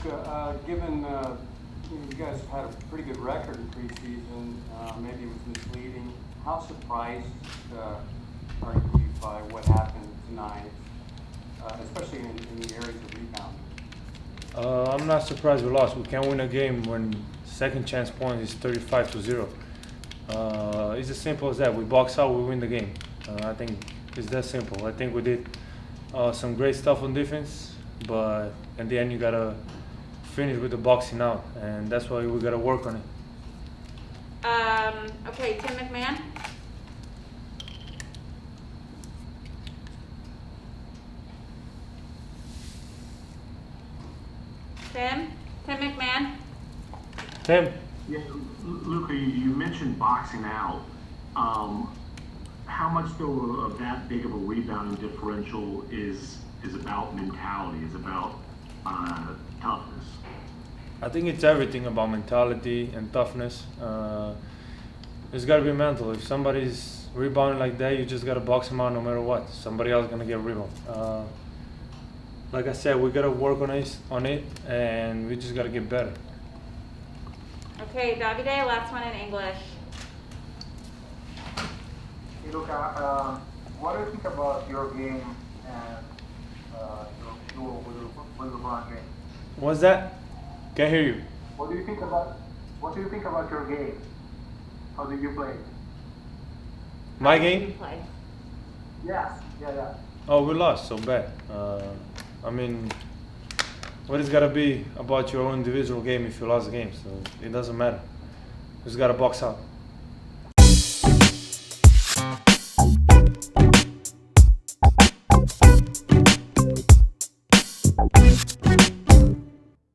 Luka, given you guys have had a pretty good record in preseason, maybe it was misleading. How surprised are you by what happened tonight, especially in the areas of rebounding? I'm not surprised we lost. We can't win a game when second chance point is 35-0. It's as simple as that. We box out, we win the game. I think it's that simple. I think we did some great stuff on defense, but in the end you gotta finish with the boxing out, and that's why we gotta work on it. Okay, Tim McMahon. Tim McMahon. Tim. Yeah, Luka, you mentioned boxing out. How much though of that big of a rebounding differential is about mentality, is about toughness? I think it's everything about mentality and toughness. It's got to be mental. If somebody's rebounding like that, you just got to box them out no matter what. Somebody else is going to get a rebound. Like I said, we got to work on it, and we just got to get better. Okay, Davide, last one in English. Hey, Luka, what do you think about your game and your with LeBron James? What's that? Can't hear you. What do you think about your game? How did you play? My You game? play. Yes, yeah. Oh, we lost so bad. I mean, what is gotta be about your own individual game if you lost the game? So it doesn't matter. You just gotta box out.